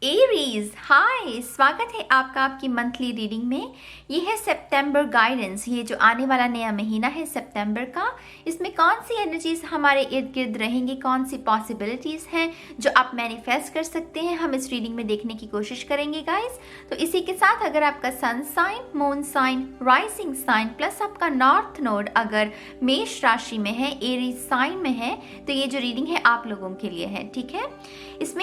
Aries, हाय, स्वागत है आपका आपकी मंथली रीडिंग में। ये है सितंबर गाइडेंस। ये जो आने वाला नया महीना है सितंबर का, इसमें कौन सी एनर्जीज हमारे इर्द गिर्द रहेंगी, कौन सी पॉसिबिलिटीज हैं जो आप मैनिफेस्ट कर सकते हैं, हम इस रीडिंग में देखने की कोशिश करेंगे गाइस। तो इसी के साथ अगर आपका sun sign, moon sign, rising sign plus आपका नॉर्थ नोड अगर मेष राशि में है, एरीज साइन में है, तो ये जो रीडिंग है आप लोगों के लिए है। ठीक है, इस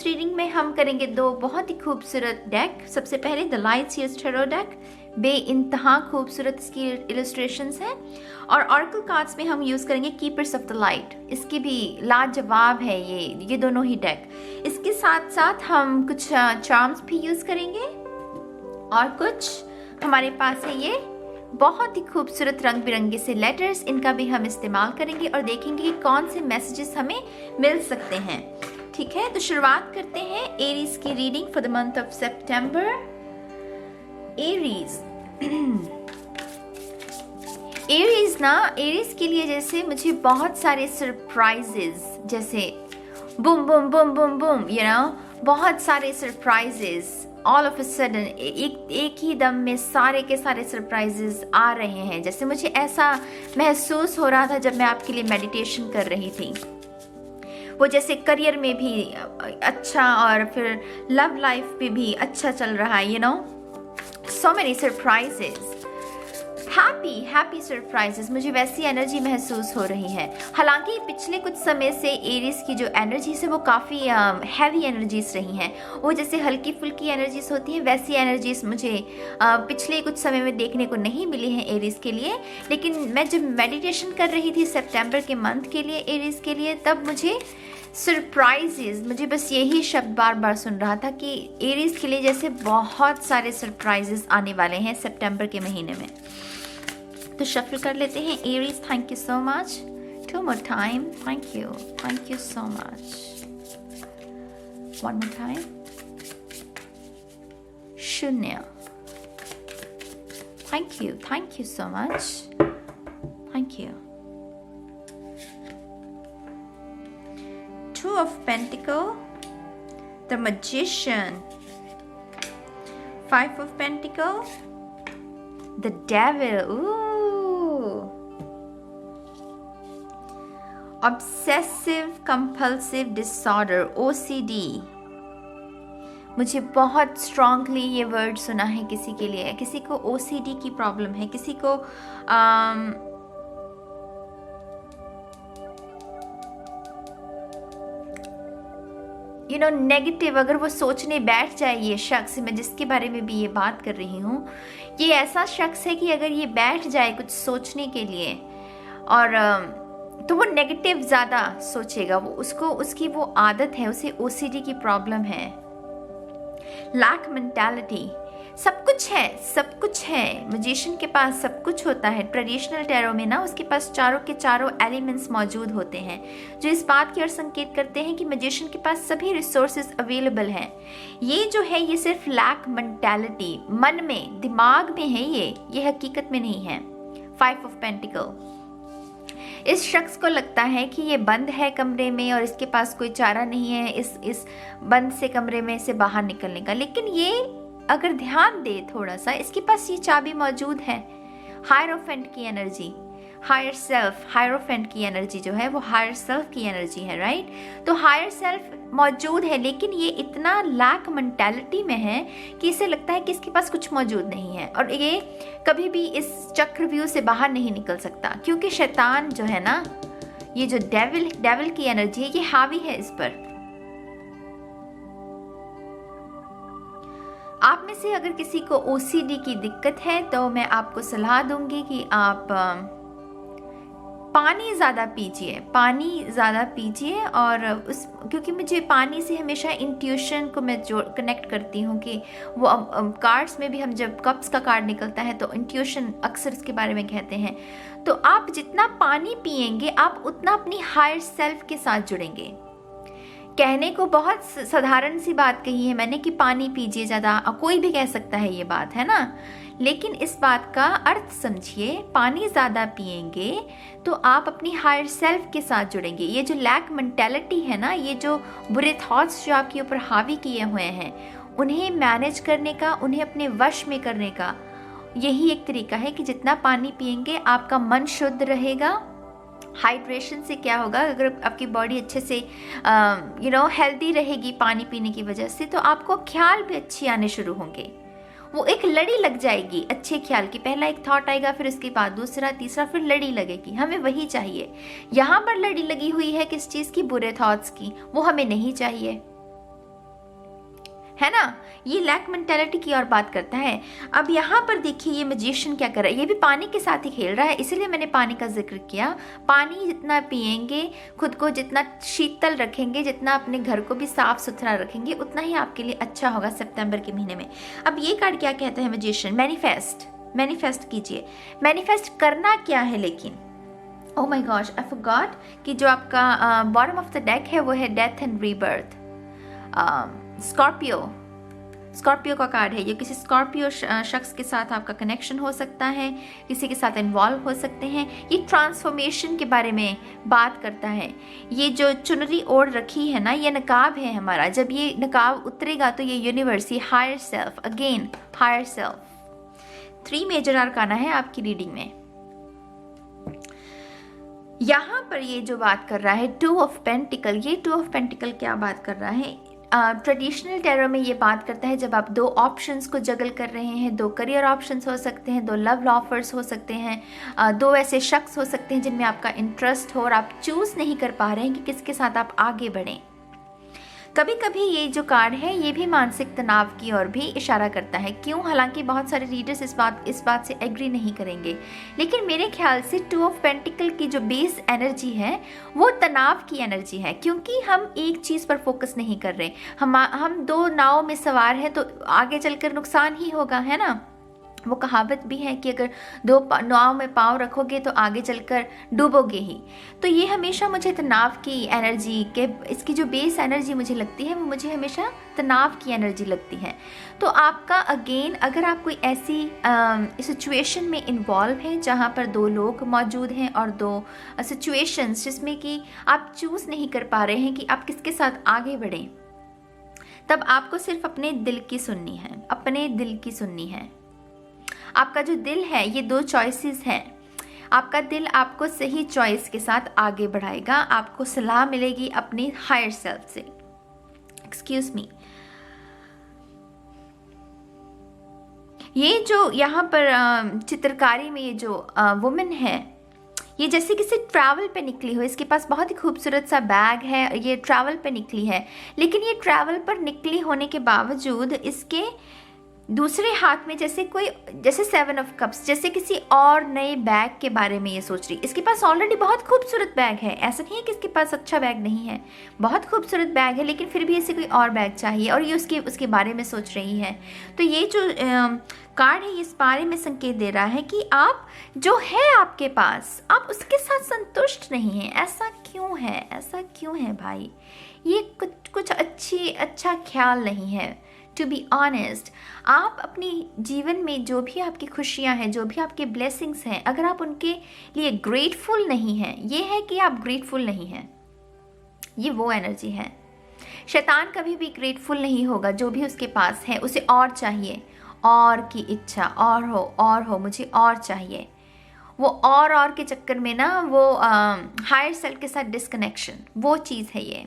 रीडिंग में हम करेंगे दो बहुत ही खूबसूरत डेक। सबसे पहले the Light Seer's Tarot deck, बेइंतहा खूबसूरत इसकी इलस्ट्रेशंस हैं। और ऑरेकल कार्ड्स में हम यूज करेंगे कीपर्स ऑफ द लाइट, इसकी भी लाजवाब है ये दोनों ही डेक। इसके साथ साथ हम कुछ चार्म्स भी यूज करेंगे और कुछ हमारे पास है ये बहुत ही खूबसूरत रंग बिरंगे से लेटर्स, इनका भी हम इस्तेमाल करेंगे और देखेंगे कि कौन से मैसेजेस हमें मिल सकते हैं। ठीक है, तो शुरुआत करते हैं एरीज की reading for the month of September. Aries के लिए जैसे मुझे बहुत सारे सरप्राइजेस, जैसे boom boom boom boom boom, बहुत सारे surprises all of a sudden, एक ही दम में सारे के सारे सरप्राइजेस आ रहे हैं। जैसे मुझे ऐसा महसूस हो रहा था जब मैं आपके लिए मेडिटेशन कर रही थी। वो जैसे करियर में भी अच्छा और फिर लव लाइफ पे भी अच्छा चल रहा है, so many surprises, happy surprises, मुझे वैसी एनर्जी महसूस हो रही है। हालांकि पिछले कुछ समय से एरीज की जो एनर्जीज है वो काफ़ी हैवी एनर्जीज रही हैं। वो जैसे हल्की फुल्की एनर्जीज होती हैं, वैसी एनर्जीज मुझे पिछले कुछ समय में देखने को नहीं मिली हैं एरीज के लिए। लेकिन मैं जब मेडिटेशन कर रही थी सितंबर के मंथ के लिए, एरीज के लिए, तब मुझे सरप्राइजेज, मुझे बस यही शब्द बार बार सुन रहा था कि एरीज के लिए जैसे बहुत सारे सरप्राइजेस आने वाले हैं सितंबर के महीने में। तो शफल कर लेते हैं Aries. Thank you so much, two more time, thank you so much, one more time, शून्य, thank you so much, thank you. Two of Pentacles, the Magician, Five of Pentacles, the Devil, Obsessive Compulsive Disorder, OCD। मुझे बहुत strongly ये word सुना है किसी के लिए, किसी को OCD की प्रॉब्लम है, किसी को नेगेटिव अगर वो सोचने बैठ जाए, ये शख्स, मैं जिसके बारे में भी ये बात कर रही हूँ, ये ऐसा शख्स है कि अगर ये बैठ जाए कुछ सोचने के लिए और तो वो नेगेटिव ज़्यादा सोचेगा, उसकी वो आदत है, उसे OCD की प्रॉब्लम है, लैक मेंटालिटी। सब कुछ है मैजिशियन के पास, सब कुछ होता है। ट्रेडिशनल टैरो में ना उसके पास चारों के चारों एलिमेंट्स मौजूद होते हैं, जो इस बात की ओर संकेत करते हैं कि मैजिशियन के पास सभी रिसोर्सेज अवेलेबल हैं। ये जो है ये सिर्फ लैक मेंटालिटी, मन में, दिमाग में है, ये हकीकत में नहीं है। फाइव ऑफ पेंटिकल, इस शख्स को लगता है कि ये बंद है कमरे में और इसके पास कोई चारा नहीं है इस बंद से कमरे में से बाहर निकलने का। लेकिन ये अगर ध्यान दे थोड़ा सा, इसके पास ये चाबी मौजूद है। हायरोफेंट की एनर्जी, हायर सेल्फ, हायरोफेंट की एनर्जी जो है वो हायर सेल्फ की एनर्जी है, राइट। तो हायर सेल्फ मौजूद है, लेकिन ये इतना लैक मेंटालिटी में है कि इसे लगता है कि इसके पास कुछ मौजूद नहीं है और ये कभी भी इस चक्रव्यूह से बाहर नहीं निकल सकता, क्योंकि शैतान जो है ना, ये जो डेविल की एनर्जी है, ये हावी है इस पर। आप में से अगर किसी को OCD की दिक्कत है तो मैं आपको सलाह दूंगी कि आप पानी ज़्यादा पीजिए और क्योंकि मुझे पानी से हमेशा इंट्यूशन को मैं कनेक्ट करती हूँ कि वो कार्ड्स में भी हम जब कप्स का कार्ड निकलता है तो इंट्यूशन अक्सर इसके बारे में कहते हैं। तो आप जितना पानी पिएंगे आप उतना अपनी हायर सेल्फ के साथ जुड़ेंगे। कहने को बहुत साधारण सी बात कही है मैंने कि पानी पीजिए ज़्यादा, कोई भी कह सकता है ये बात, है ना। लेकिन इस बात का अर्थ समझिए, पानी ज़्यादा पिएंगे तो आप अपनी हायर सेल्फ के साथ जुड़ेंगे। ये जो लैक मेंटेलिटी है ना, ये जो बुरे थॉट्स जो आपके ऊपर हावी किए हुए हैं, उन्हें मैनेज करने का, उन्हें अपने वश में करने का यही एक तरीका है कि जितना पानी पिएंगे आपका मन शुद्ध रहेगा। हाइड्रेशन से क्या होगा, अगर आपकी बॉडी अच्छे से हेल्दी रहेगी पानी पीने की वजह से, तो आपको ख्याल भी अच्छे आने शुरू होंगे। वो एक लड़ी लग जाएगी अच्छे ख्याल की। पहला एक थॉट आएगा, फिर उसके बाद दूसरा, तीसरा, फिर लड़ी लगेगी। हमें वही चाहिए। यहाँ पर लड़ी लगी हुई है किस चीज़ की? बुरे थॉट्स की। वो हमें नहीं चाहिए, है ना। ये लैक मेंटेलिटी की और बात करता है। अब यहाँ पर देखिए ये मैजिशियन क्या कर रहा है, ये भी पानी के साथ ही खेल रहा है, इसीलिए मैंने पानी का जिक्र किया। पानी जितना पिएंगे, खुद को जितना शीतल रखेंगे, जितना अपने घर को भी साफ सुथरा रखेंगे, उतना ही आपके लिए अच्छा होगा सितंबर के महीने में। अब ये कार्ड क्या कहता है मैजिशियन? मैनिफेस्ट कीजिए। मैनिफेस्ट करना क्या है लेकिन? Oh my gosh, I forgot कि जो आपका बॉटम ऑफ द डेक है वो है डेथ एंड रीबर्थ। स्कॉर्पियो का कार्ड है। ये किसी स्कॉर्पियो शख्स के साथ आपका कनेक्शन हो सकता है, किसी के साथ इन्वॉल्व हो सकते हैं। ये ट्रांसफॉर्मेशन के बारे में बात करता है। ये जो चुनरी ओढ़ रखी है ना, ये नकाब है हमारा। जब ये नकाब उतरेगा तो ये यूनिवर्स, ये higher self, again higher self. 3 major arcana है आपकी रीडिंग में। यहाँ पर ये जो बात कर रहा है 2 ऑफ पेंटिकल, ये 2 ऑफ पेंटिकल क्या बात कर रहा है? ट्रेडिशनल टैरो में ये बात करता है जब आप 2 ऑप्शंस को जगल कर रहे हैं। 2 करियर ऑप्शंस हो सकते हैं, 2 लव ऑफर्स हो सकते हैं, 2 ऐसे शख्स हो सकते हैं जिनमें आपका इंटरेस्ट हो और आप चूज़ नहीं कर पा रहे हैं कि किसके साथ आप आगे बढ़ें। कभी कभी ये जो कार्ड है ये भी मानसिक तनाव की ओर भी इशारा करता है। क्यों? हालांकि बहुत सारे रीडर्स इस बात से एग्री नहीं करेंगे, लेकिन मेरे ख्याल से 2 ऑफ पेंटिकल की जो बेस एनर्जी है वो तनाव की एनर्जी है, क्योंकि हम एक चीज़ पर फोकस नहीं कर रहे। हम 2 नाव में सवार हैं तो आगे चलकर नुकसान ही होगा, है ना। वो कहावत भी है कि अगर 2 नाव में पाँव रखोगे तो आगे चलकर डूबोगे ही। तो ये हमेशा मुझे तनाव की एनर्जी के, इसकी जो बेस एनर्जी मुझे लगती है वो मुझे हमेशा तनाव की एनर्जी लगती है। तो आपका अगेन, अगर आप कोई ऐसी सिचुएशन में इन्वॉल्व हैं जहाँ पर 2 लोग मौजूद हैं और 2 सिचुएशंस जिसमें कि आप चूज़ नहीं कर पा रहे हैं कि आप किसके साथ आगे बढ़ें, तब आपको सिर्फ अपने दिल की सुननी है, अपने दिल की सुननी है। आपका जो दिल है, ये 2 चॉइसेस हैं। आपका दिल आपको सही चॉइस के साथ आगे बढ़ाएगा। आपको सलाह मिलेगी अपनी हायर सेल्फ से। एक्सक्यूज मी, ये जो यहाँ पर चित्रकारी में ये जो वुमेन है, ये जैसे किसी ट्रैवल पे निकली हो। इसके पास बहुत ही खूबसूरत सा बैग है, ये ट्रैवल पे निकली है, लेकिन ये ट्रैवल पर निकली होने के बावजूद इसके दूसरे हाथ में जैसे 7 ऑफ कप्स, जैसे किसी और नए बैग के बारे में ये सोच रही। इसके पास ऑलरेडी बहुत खूबसूरत बैग है, ऐसा नहीं है कि इसके पास अच्छा बैग नहीं है, बहुत खूबसूरत बैग है, लेकिन फिर भी इसे कोई और बैग चाहिए और ये उसके बारे में सोच रही है। तो ये जो कार्ड है ये इस बारे में संकेत दे रहा है कि आप जो है आपके पास, आप उसके साथ संतुष्ट नहीं हैं। ऐसा क्यों है भाई? ये कुछ अच्छा ख्याल नहीं है। टू बी ऑनेस्ट, आप अपनी जीवन में जो भी आपकी खुशियां हैं, जो भी आपके ब्लेसिंग्स हैं, अगर आप उनके लिए ग्रेटफुल नहीं हैं, ये है कि आप ग्रेटफुल नहीं हैं, ये वो एनर्जी है। शैतान कभी भी ग्रेटफुल नहीं होगा। जो भी उसके पास है उसे और चाहिए, और की इच्छा, और हो, मुझे और चाहिए। वो और के चक्कर में ना वो हायर सेल्फ के साथ डिस्कनेक्शन, वो चीज़ है ये।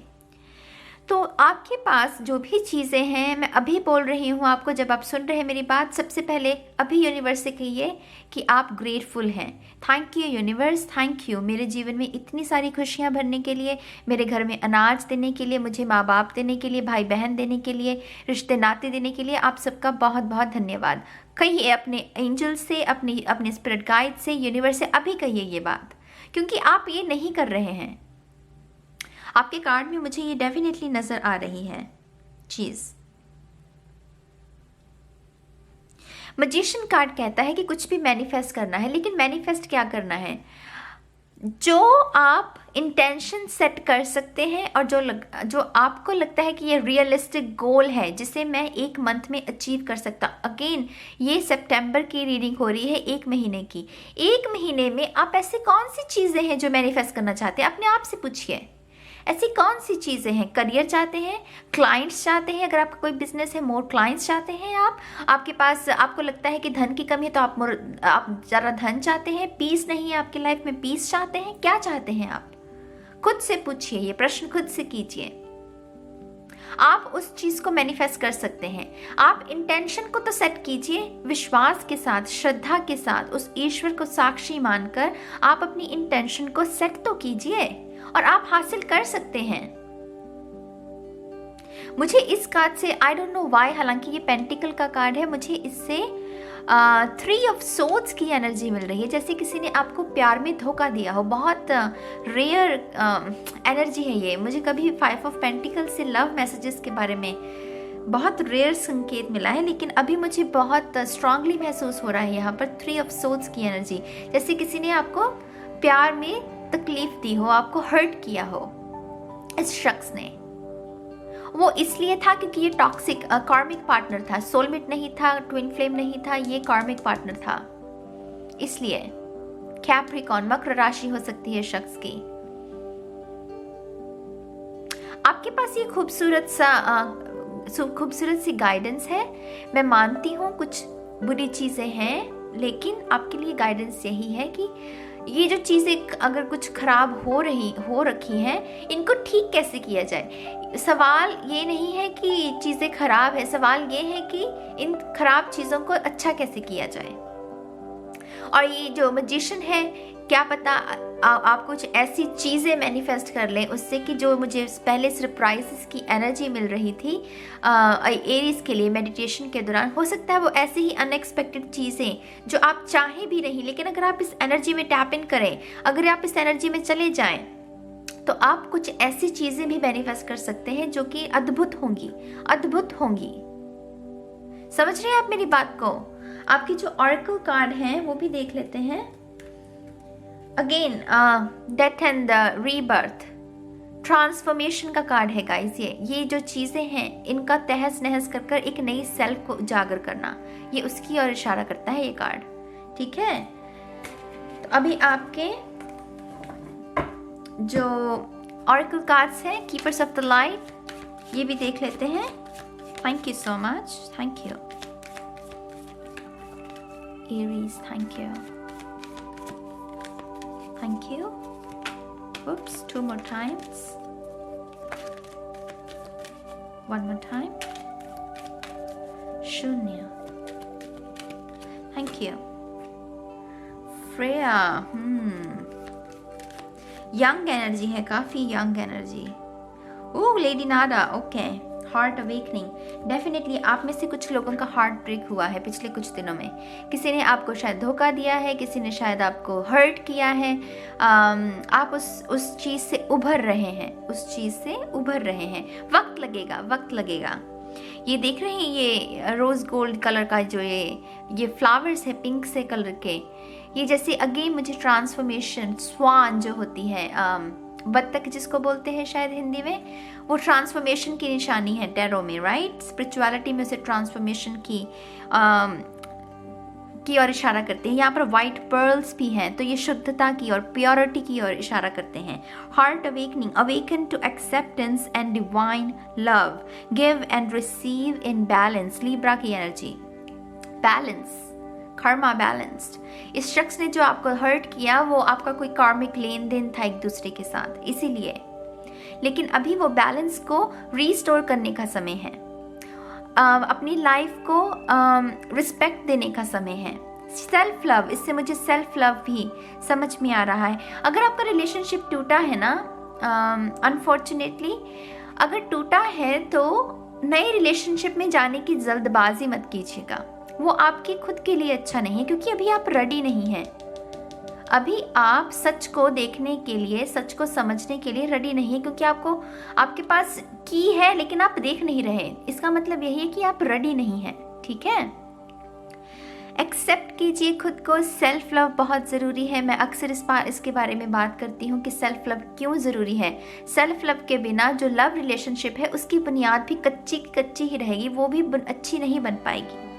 तो आपके पास जो भी चीज़ें हैं, मैं अभी बोल रही हूँ आपको, जब आप सुन रहे हैं मेरी बात, सबसे पहले अभी यूनिवर्स से कहिए कि आप ग्रेटफुल हैं। Thank you universe, thank you मेरे जीवन में इतनी सारी खुशियाँ भरने के लिए, मेरे घर में अनाज देने के लिए, मुझे माँ बाप देने के लिए, भाई बहन देने के लिए, रिश्ते नाते देने के लिए। आप सबका बहुत बहुत धन्यवाद। कहिए अपने एंजल से, अपने स्पिरिट गाइड से, यूनिवर्स से अभी कहिए ये बात, क्योंकि आप ये नहीं कर रहे हैं। आपके कार्ड में मुझे ये डेफिनेटली नजर आ रही है चीज। मैजिशियन कार्ड कहता है कि कुछ भी मैनिफेस्ट करना है, लेकिन मैनिफेस्ट क्या करना है? जो आप इंटेंशन सेट कर सकते हैं और जो आपको लगता है कि ये रियलिस्टिक गोल है जिसे मैं 1 मंथ में अचीव कर सकता। अगेन ये सितंबर की रीडिंग हो रही है, 1 महीने की। 1 महीने में आप ऐसी कौन सी चीज़ें हैं जो मैनिफेस्ट करना चाहते हैं, अपने आप से पूछिए। ऐसी कौन सी चीज़ें हैं? करियर चाहते हैं, क्लाइंट्स चाहते हैं, अगर आपका कोई बिजनेस है मोर क्लाइंट्स चाहते हैं आप, आपके पास आपको लगता है कि धन की कमी है तो आप ज़रा धन चाहते हैं, पीस नहीं है आपकी लाइफ में, पीस चाहते हैं, क्या चाहते हैं आप? खुद से पूछिए, ये प्रश्न खुद से कीजिए। आप उस चीज को मैनिफेस्ट कर सकते हैं। आप इंटेंशन को तो सेट कीजिए, विश्वास के साथ, श्रद्धा के साथ, उस ईश्वर को साक्षी मानकर आप अपनी इंटेंशन को सेट तो कीजिए और आप हासिल कर सकते हैं। मुझे इस कार्ड से आई डोंट नो व्हाई, हालांकि ये पेंटिकल का कार्ड है, मुझे इससे 3 ऑफ सोर्ड्स की एनर्जी मिल रही है, जैसे किसी ने आपको प्यार में धोखा दिया हो। बहुत रेयर एनर्जी है ये। मुझे कभी 5 ऑफ पेंटिकल से लव मैसेजेस के बारे में बहुत रेयर संकेत मिला है, लेकिन अभी मुझे बहुत स्ट्रांगली महसूस हो रहा है यहाँ पर 3 ऑफ सोर्ड्स की एनर्जी, जैसे किसी ने आपको प्यार में तकलीफ दी हो, आपको हर्ट किया हो इस शख्स ने। वो इसलिए था क्योंकि ये टॉक्सिक कार्मिक पार्टनर था, सोलमेट नहीं था, ट्विन फ्लेम नहीं था, ये कार्मिक पार्टनर था। इसलिए कैप्रिकॉर्न, मकर राशि हो सकती है शख्स की। आपके पास ये खूबसूरत सी गाइडेंस है। मैं मानती हूँ कुछ बुरी चीजें हैं, लेकिन आपके लिए गाइडेंस यही है कि ये जो चीज़ें अगर कुछ खराब हो रखी हैं, इनको ठीक कैसे किया जाए। सवाल ये नहीं है कि चीज़ें खराब है, सवाल ये है कि इन खराब चीज़ों को अच्छा कैसे किया जाए। और ये जो मैजिशियन है, क्या पता आप कुछ ऐसी चीज़ें मैनिफेस्ट कर लें उससे कि जो मुझे पहले सरप्राइजेस की एनर्जी मिल रही थी एरीज के लिए मेडिटेशन के दौरान, हो सकता है वो ऐसे ही अनएक्सपेक्टेड चीज़ें जो आप चाहे भी नहीं, लेकिन अगर आप इस एनर्जी में टैप इन करें, अगर आप इस एनर्जी में चले जाएं, तो आप कुछ ऐसी चीज़ें भी मैनिफेस्ट कर सकते हैं जो कि अद्भुत होंगी। समझ रहे हैं आप मेरी बात को? आपकी जो ऑरेकल कार्ड हैं वो भी देख लेते हैं। Again death and the rebirth, transformation का कार्ड है गाइस। ये जो चीज़ें हैं इनका तहस नहस कर एक नई सेल्फ को उजागर करना, ये उसकी ओर इशारा करता है ये कार्ड। ठीक है, तो अभी आपके जो ऑरेकल कार्ड्स हैं, कीपर्स ऑफ द लाइट, ये भी देख लेते हैं। Thank you so much, thank you Aries, thank you, thank you. Oops, 2 more times. 1 more time. शून्य, thank you. Freya, young energy है, काफी यंग एनर्जी। ओह लेडी नाडा, ओके। हार्ट अवेकनिंग, डेफिनेटली आप में से कुछ लोगों का हार्ट ब्रेक हुआ है पिछले कुछ दिनों में। किसी ने आपको शायद धोखा दिया है, किसी ने शायद आपको हर्ट किया है। आप उस चीज़ से उभर रहे हैं। वक्त लगेगा। ये देख रहे हैं, ये रोज़ गोल्ड कलर का जो ये फ्लावर्स है पिंक से कलर के, ये जैसे अगेन मुझे ट्रांसफॉर्मेशन, स्वान जो होती है, बत्तख जिसको बोलते हैं शायद हिंदी में, वो ट्रांसफॉर्मेशन की निशानी है टैरो में, राइट। स्पिरिचुअलिटी में उसे ट्रांसफॉर्मेशन की ओर इशारा करते हैं। यहाँ पर वाइट पर्ल्स भी हैं, तो ये शुद्धता की और प्योरिटी की ओर इशारा करते हैं। Heart awakening, awaken to acceptance and divine love, give and receive in balance, Libra की एनर्जी, बैलेंस, कर्मा बैलेंस्ड। इस शख्स ने जो आपको हर्ट किया वो आपका कोई कार्मिक लेन देन था एक दूसरे के साथ, इसीलिए, लेकिन अभी वो बैलेंस को रीस्टोर करने का समय है। अपनी लाइफ को रिस्पेक्ट देने का समय है। सेल्फ लव, इससे मुझे सेल्फ लव भी समझ में आ रहा है। अगर आपका रिलेशनशिप टूटा है ना, अनफॉर्चुनेटली अगर टूटा है तो नए रिलेशनशिप में जाने की जल्दबाजी मत कीजिएगा। वो आपके खुद के लिए अच्छा नहीं है, क्योंकि अभी आप रेडी नहीं हैं। अभी आप सच को देखने के लिए, सच को समझने के लिए रेडी नहीं है, क्योंकि आपके पास की है लेकिन आप देख नहीं रहे। इसका मतलब यही है कि आप रेडी नहीं हैं। ठीक है, एक्सेप्ट कीजिए खुद को। सेल्फ लव बहुत ज़रूरी है। मैं अक्सर इसके बारे में बात करती हूँ कि सेल्फ लव क्यों ज़रूरी है। सेल्फ लव के बिना जो लव रिलेशनशिप है उसकी बुनियाद भी कच्ची ही रहेगी, वो भी अच्छी नहीं बन पाएगी।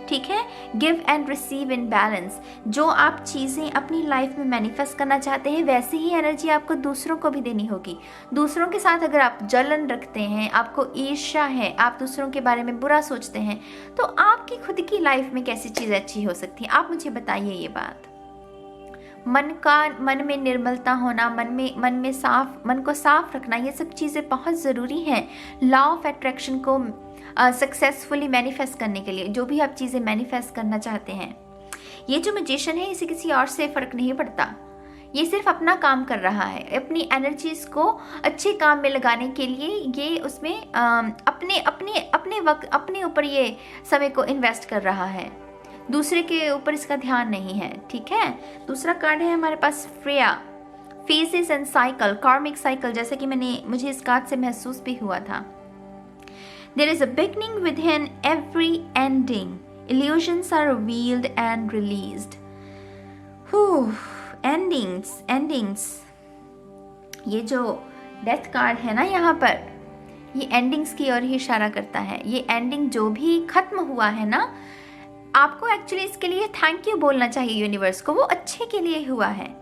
ठीक है, give and receive in balance. जो आप चीज़ें अपनी लाइफ में मैनिफेस्ट करना चाहते हैं वैसे ही एनर्जी आपको दूसरों को भी देनी होगी। दूसरों के साथ अगर आप जलन रखते हैं, आपको ईर्ष्या है, आप दूसरों के बारे में बुरा सोचते हैं, तो आपकी खुद की लाइफ में कैसी चीज़ अच्छी हो सकती है? आप मुझे बताइए ये बात। मन में निर्मलता होना, मन को साफ रखना, ये सब चीज़ें बहुत ज़रूरी हैं लॉ ऑफ अट्रैक्शन को सक्सेसफुली मैनिफेस्ट करने के लिए। जो भी आप चीज़ें मैनिफेस्ट करना चाहते हैं, ये जो मैजिशियन है इसे किसी और से फ़र्क नहीं पड़ता, ये सिर्फ अपना काम कर रहा है। अपनी एनर्जीज को अच्छे काम में लगाने के लिए ये उसमें अपने वक्त अपने ऊपर ये समय को इन्वेस्ट कर रहा है, दूसरे के ऊपर इसका ध्यान नहीं है। ठीक है, दूसरा कार्ड है हमारे पास फ्रेया, फेजेस एंड साइकिल, कार्मिक साइकिल, जैसे कि मुझे इस कार्ड से महसूस भी हुआ था। There is a beginning within every ending. Illusions are revealed and released. Endings. ये जो डेथ कार्ड है ना यहाँ पर, ये एंडिंग्स की ओर ही इशारा करता है। ये एंडिंग जो भी खत्म हुआ है ना, आपको एक्चुअली इसके लिए थैंक यू बोलना चाहिए यूनिवर्स को, वो अच्छे के लिए हुआ है।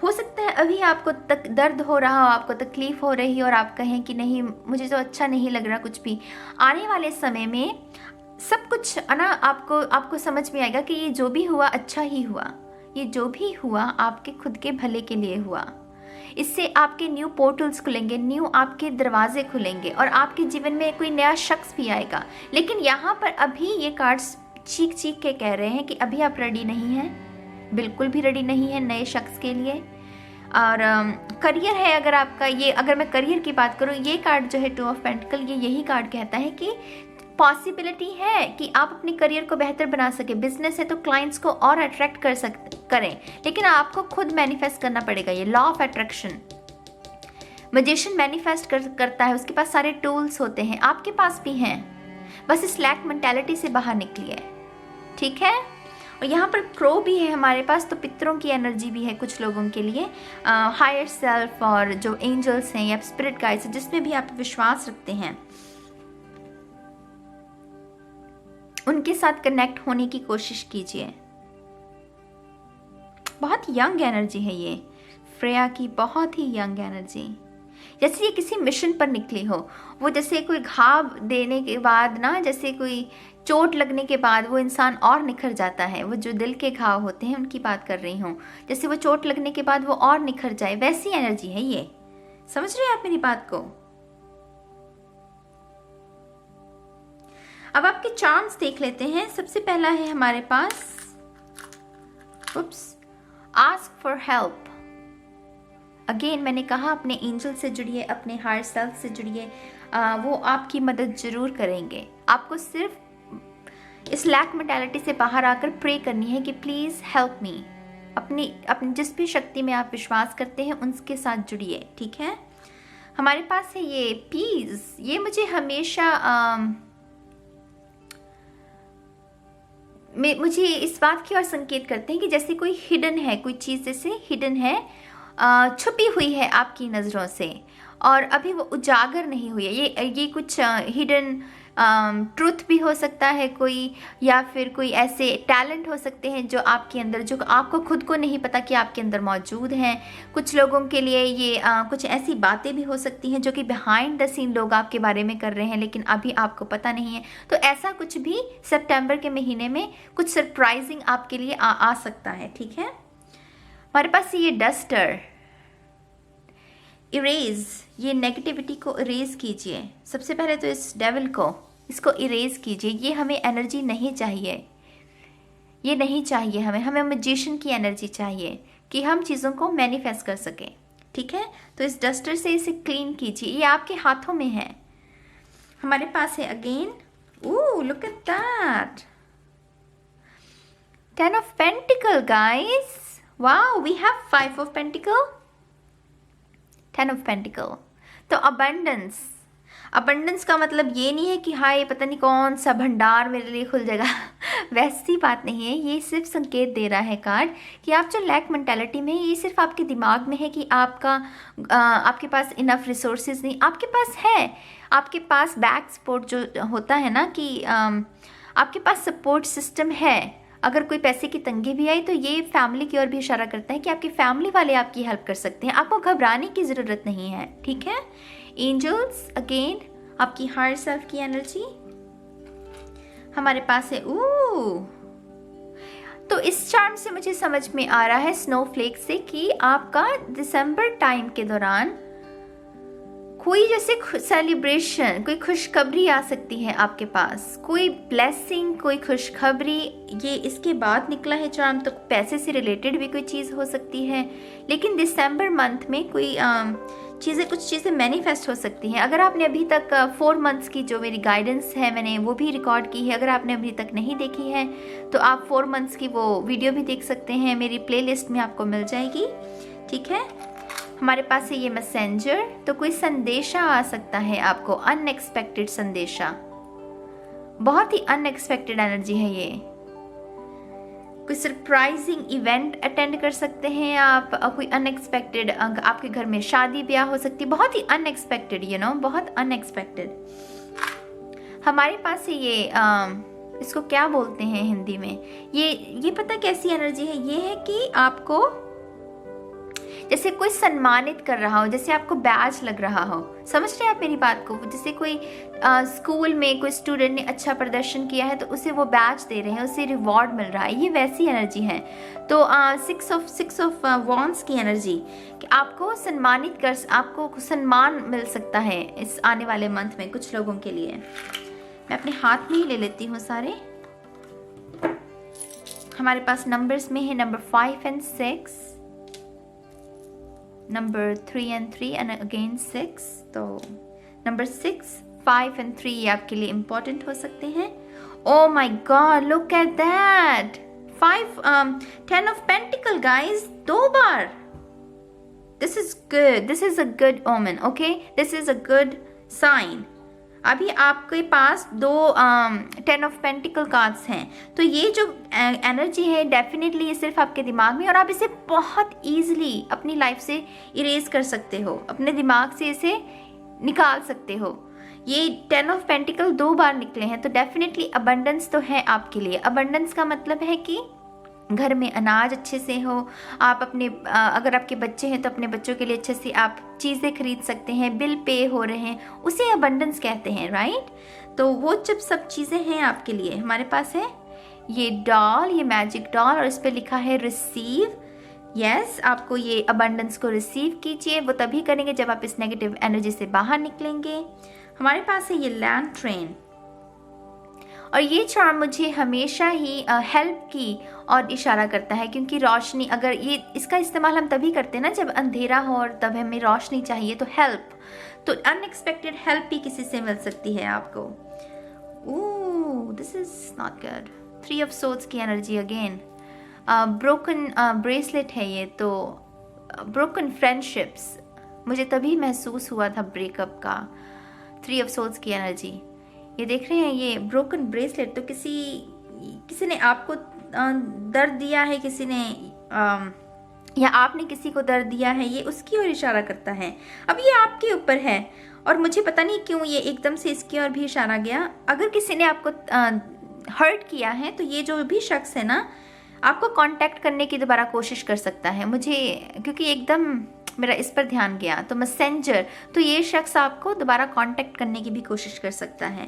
हो सकता है अभी आपको दर्द हो रहा हो, आपको तकलीफ हो रही हो और आप कहें कि नहीं मुझे तो अच्छा नहीं लग रहा कुछ भी। आने वाले समय में सब कुछ ना आपको समझ में आएगा कि ये जो भी हुआ अच्छा ही हुआ। ये जो भी हुआ आपके खुद के भले के लिए हुआ। इससे आपके न्यू पोर्टल्स खुलेंगे, न्यू आपके दरवाजे खुलेंगे और आपके जीवन में कोई नया शख्स भी आएगा। लेकिन यहाँ पर अभी ये कार्ड्स चीख के कह रहे हैं कि अभी आप रेडी नहीं हैं, बिल्कुल भी रेडी नहीं है नए शख्स के लिए। और करियर है अगर आपका, ये अगर मैं करियर की बात करूँ, ये कार्ड जो है 2 ऑफ पेंटिकल, ये यही कार्ड कहता है कि पॉसिबिलिटी है कि आप अपने करियर को बेहतर बना सके। बिजनेस है तो क्लाइंट्स को और अट्रैक्ट करें, लेकिन आपको खुद मैनिफेस्ट करना पड़ेगा। ये law of attraction magician manifest करता है, उसके पास सारे टूल्स होते हैं, आपके पास भी हैं, बस इस लैक मेंटालिटी से बाहर निकलिए। ठीक है, और यहाँ पर क्रो भी है हमारे पास, तो पितरों की एनर्जी भी है कुछ लोगों के लिए। हायर सेल्फ और जो एंजल्स हैं या स्पिरिट गाइड्स, जिसमें भी आप विश्वास रखते हैं, उनके साथ कनेक्ट होने की कोशिश कीजिए। बहुत यंग एनर्जी है ये फ्रेया की, बहुत ही यंग एनर्जी, जैसे ये किसी मिशन पर निकली हो। वो जैसे कोई घाव देने के बाद ना, जैसे कोई चोट लगने के बाद वो इंसान और निखर जाता है। वो जो दिल के घाव होते हैं उनकी बात कर रही हूँ, जैसे वो चोट लगने के बाद वो और निखर जाए, वैसी एनर्जी है ये। समझ रहे हैं आप मेरी बात को? अब आपके चार्म्स देख लेते हैं। सबसे पहला है हमारे पास आस्क फॉर हेल्प। अगेन मैंने कहा अपने एंजल से जुड़िए, अपने हायर सेल्फ से जुड़िए, वो आपकी मदद जरूर करेंगे। आपको सिर्फ इस लैक मेंटालिटी से बाहर आकर प्रे करनी है कि प्लीज हेल्प मी। अपनी जिस भी शक्ति में आप विश्वास करते हैं उनके साथ जुड़िए। ठीक है, हमारे पास है ये पीस। ये मुझे हमेशा मुझे इस बात की ओर संकेत करते हैं कि जैसे कोई हिडन है, कोई चीज़ जैसे हिडन है, छुपी हुई है आपकी नज़रों से और अभी वो उजागर नहीं हुई है। ये कुछ हिडन ट्रूथ भी हो सकता है कोई, या फिर कोई ऐसे टैलेंट हो सकते हैं जो आपके अंदर, जो आपको खुद को नहीं पता कि आपके अंदर मौजूद हैं। कुछ लोगों के लिए ये कुछ ऐसी बातें भी हो सकती हैं जो कि बिहाइंड द सीन लोग आपके बारे में कर रहे हैं, लेकिन अभी आपको पता नहीं है। तो ऐसा कुछ भी सितंबर के महीने में कुछ सरप्राइजिंग आपके लिए आ सकता है। ठीक है, हमारे पास ये डस्टर, इरेज, ये नेगेटिविटी को इरेज कीजिए। सबसे पहले तो इस डेविल को, इसको इरेज कीजिए। ये हमें एनर्जी नहीं चाहिए, ये नहीं चाहिए हमें मैजिशियन की एनर्जी चाहिए कि हम चीज़ों को मैनिफेस्ट कर सकें। ठीक है, तो इस डस्टर से इसे क्लीन कीजिए, ये आपके हाथों में है। हमारे पास है again, look at that, 10 of pentacle guys. Wow, we have 5 of pentacle, 10 of pentacle. तो अबंडेंस, अबंडेंस का मतलब ये नहीं है कि हाय पता नहीं कौन सा भंडार मेरे लिए खुल जाएगा वैसी बात नहीं है। ये सिर्फ संकेत दे रहा है कार्ड कि आप जो लैक मेंटालिटी में है, ये सिर्फ आपके दिमाग में है कि आपके पास इनफ रिसोर्सेज नहीं, आपके पास है। आपके पास बैक सपोर्ट जो होता है ना कि आपके पास सपोर्ट सिस्टम है। अगर कोई पैसे की तंगी भी आई तो ये फैमिली की ओर भी इशारा करता है कि आपकी फैमिली वाले आपकी हेल्प कर सकते हैं, आपको घबराने की ज़रूरत नहीं है। ठीक है। एंजल्स अगेन आपकी हायर सेल्फ की एनर्जी हमारे पास है। तो इस चार्म से मुझे समझ में आ रहा है स्नोफ्लेक से कि आपका दिसंबर टाइम के दौरान कोई जैसे सेलिब्रेशन, कोई खुशखबरी आ सकती है आपके पास, कोई ब्लेसिंग, कोई खुशखबरी। ये इसके बाद निकला है चार्म, तो पैसे से रिलेटेड भी कोई चीज़ हो सकती है। लेकिन दिसंबर मंथ में कोई कुछ चीज़ें मैनिफेस्ट हो सकती हैं। अगर आपने अभी तक 4 मंथ्स की जो मेरी गाइडेंस है मैंने वो भी रिकॉर्ड की है, अगर आपने अभी तक नहीं देखी है तो आप 4 मंथ्स की वो वीडियो भी देख सकते हैं, मेरी प्लेलिस्ट में आपको मिल जाएगी। ठीक है। हमारे पास है ये मैसेंजर, तो कोई संदेशा आ सकता है आपको, अनएक्सपेक्टेड संदेशा, बहुत ही अनएक्सपेक्टेड एनर्जी है ये। कोई सरप्राइजिंग इवेंट अटेंड कर सकते हैं आप, कोई अनएक्सपेक्टेड, आपके घर में शादी ब्याह हो सकती है, बहुत ही अनएक्सपेक्टेड, बहुत अनएक्सपेक्टेड। हमारे पास है ये इसको क्या बोलते हैं हिंदी में, ये पता कैसी एनर्जी है, ये है कि आपको जैसे कोई सम्मानित कर रहा हो, जैसे आपको बैज लग रहा हो। समझ रहे हैं आप मेरी बात को? जैसे कोई स्कूल में कोई स्टूडेंट ने अच्छा प्रदर्शन किया है तो उसे वो बैज दे रहे हैं, उसे रिवॉर्ड मिल रहा है, ये वैसी एनर्जी है। तो 6 ऑफ वॉन्ड्स की एनर्जी कि आपको आपको सम्मान मिल सकता है इस आने वाले मंथ में कुछ लोगों के लिए। मैं अपने हाथ में ही ले लेती हूँ सारे। हमारे पास नंबर्स में है number 5 and 6, number 3 and 3 and again 6। तो नंबर 6, 5 and 3 ये आपके लिए इम्पोर्टेंट हो सकते हैं। Oh my god, look at that 10 of pentacle guys, 2 बार। This is good, this is a good omen. Okay, this is a good sign. अभी आपके पास 2 10 ऑफ पेंटिकल कार्ड्स हैं, तो ये जो एनर्जी है डेफिनेटली ये सिर्फ आपके दिमाग में, और आप इसे बहुत ईजिली अपनी लाइफ से इरेज कर सकते हो, अपने दिमाग से इसे निकाल सकते हो। ये 10 ऑफ पेंटिकल 2 बार निकले हैं, तो डेफिनेटली अबंडेंस तो है आपके लिए। अबंडेंस का मतलब है कि घर में अनाज अच्छे से हो, आप अपने अगर आपके बच्चे हैं तो अपने बच्चों के लिए अच्छे से आप चीज़ें खरीद सकते हैं, बिल पे हो रहे हैं, उसे अबंडेंस कहते हैं, राइट। तो वो जब सब चीज़ें हैं आपके लिए। हमारे पास है ये डॉल, ये मैजिक डॉल, और इस पर लिखा है रिसीव। यस, आपको ये अबंडेंस को रिसीव कीजिए, वो तभी करेंगे जब आप इस नेगेटिव एनर्जी से बाहर निकलेंगे। हमारे पास है ये लैंड ट्रेन, और ये चार्म मुझे हमेशा ही हेल्प की और इशारा करता है, क्योंकि रोशनी, अगर ये इसका इस्तेमाल हम तभी करते हैं ना जब अंधेरा हो और तब हमें रोशनी चाहिए, तो हेल्प, तो अनएक्सपेक्टेड हेल्प भी किसी से मिल सकती है आपको। Oh, this is not good. 3 of swords की एनर्जी अगेन, ब्रोकन ब्रेसलेट है ये, तो ब्रोकन फ्रेंडशिप्स मुझे तभी महसूस हुआ था ब्रेकअप का। 3 ऑफ सोर्ड्स की एनर्जी, ये देख रहे हैं ये ब्रोकन ब्रेसलेट, तो किसी ने आपको दर्द दिया है, किसी ने या आपने किसी को दर्द दिया है, ये उसकी ओर इशारा करता है। अब ये आपके ऊपर है, और मुझे पता नहीं क्यों ये एकदम से इसकी ओर भी इशारा गया। अगर किसी ने आपको हर्ट किया है तो ये जो भी शख्स है ना, आपको कांटेक्ट करने की दोबारा कोशिश कर सकता है। मुझे क्योंकि एकदम मेरा इस पर ध्यान गया, तो मैसेंजर, तो ये शख्स आपको दोबारा कांटेक्ट करने की भी कोशिश कर सकता है।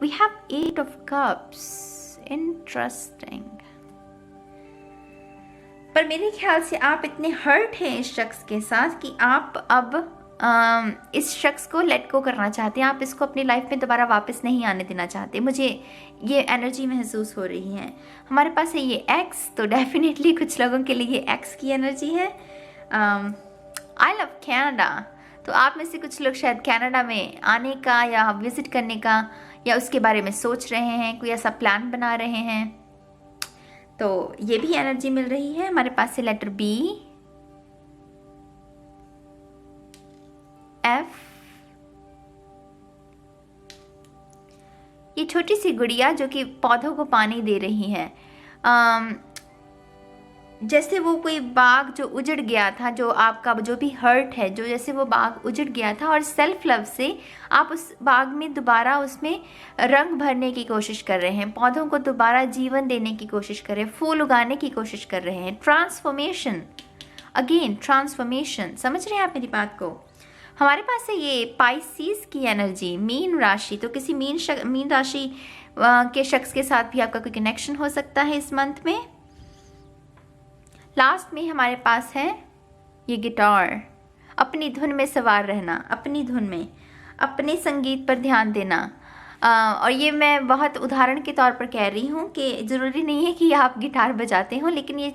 We have 8 of cups, interesting. पर मेरे ख्याल से आप इतने हर्ट हैं इस शख्स के साथ कि आप अब इस शख्स को लेट गो करना चाहते हैं, आप इसको अपनी लाइफ में दोबारा वापस नहीं आने देना चाहते। मुझे ये एनर्जी महसूस हो रही है। हमारे पास है ये एक्स, तो डेफिनेटली कुछ लोगों के लिए ये एक्स की एनर्जी है। आई लव कनाडा, तो आप में से कुछ लोग शायद कनाडा में आने का या विजिट करने का या उसके बारे में सोच रहे हैं, कोई ऐसा प्लान बना रहे हैं, तो ये भी एनर्जी मिल रही है। हमारे पास है लेटर बी, एफ, ये छोटी सी गुड़िया जो कि पौधों को पानी दे रही है। जैसे वो कोई बाग जो उजड़ गया था, जो आपका जो भी हर्ट है, जो जैसे वो बाग उजड़ गया था, और सेल्फ लव से आप उस बाग में दोबारा उसमें रंग भरने की कोशिश कर रहे हैं, पौधों को दोबारा जीवन देने की कोशिश कर रहे हैं, फूल उगाने की कोशिश कर रहे हैं। Transformation, again transformation. समझ रहे हैं आप मेरी बात को? हमारे पास है ये पाइसीज की एनर्जी, मीन राशि। तो किसी मीन राशि के शख्स के साथ भी आपका कोई कनेक्शन हो सकता है इस मंथ में। लास्ट में हमारे पास है ये गिटार। अपनी धुन में सवार रहना, अपनी धुन में, अपने संगीत पर ध्यान देना। और ये मैं बहुत उदाहरण के तौर पर कह रही हूँ कि ज़रूरी नहीं है कि आप गिटार बजाते हो, लेकिन ये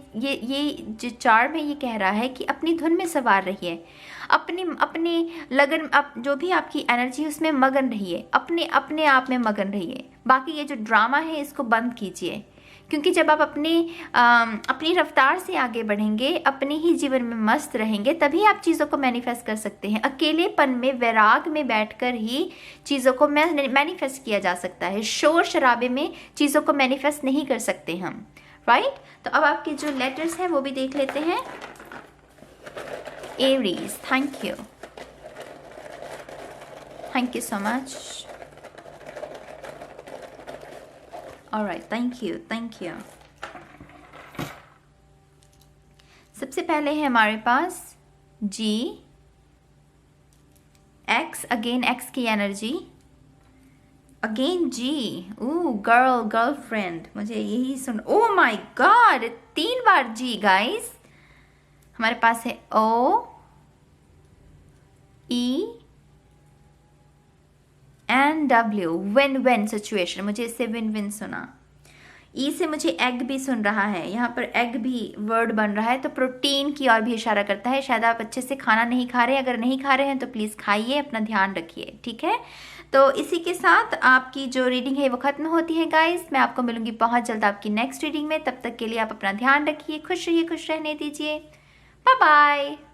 जो चार्ट में ये कह रहा है कि अपनी धुन में सवार रहिए, अपनी लगन, जो भी आपकी एनर्जी उसमें मगन रहिए, अपने आप में मगन रहिए। बाकी ये जो ड्रामा है इसको बंद कीजिए, क्योंकि जब आप अपनी रफ्तार से आगे बढ़ेंगे, अपने ही जीवन में मस्त रहेंगे, तभी आप चीज़ों को मैनिफेस्ट कर सकते हैं। अकेलेपन में, वैराग में बैठकर ही चीज़ों को मैनिफेस्ट किया जा सकता है। शोर शराबे में चीज़ों को मैनिफेस्ट नहीं कर सकते हम, राइट? तो अब आपके जो लेटर्स हैं वो भी देख लेते हैं। Aries, thank you so much. Alright, thank you. सबसे पहले है हमारे पास जी, एक्स, अगेन एक्स की एनर्जी, अगेन जी, गर्लफ्रेंड, मुझे यही सुन, ओ माय गॉड, 3 बार जी गाइस। हमारे पास है O, E and W, win win situation. मुझे इससे विन विन सुना। ई से मुझे एग भी सुन रहा है, यहाँ पर एग भी वर्ड बन रहा है, तो प्रोटीन की ओर भी इशारा करता है। शायद आप अच्छे से खाना नहीं खा रहे हैं, अगर नहीं खा रहे हैं तो प्लीज़ खाइए, अपना ध्यान रखिए, ठीक है? तो इसी के साथ आपकी जो रीडिंग है वो ख़त्म होती है गाइस। मैं आपको मिलूंगी बहुत जल्द आपकी नेक्स्ट रीडिंग में। तब तक के लिए आप अपना ध्यान रखिए, खुश रहिए, खुश रहने दीजिए। Bye bye.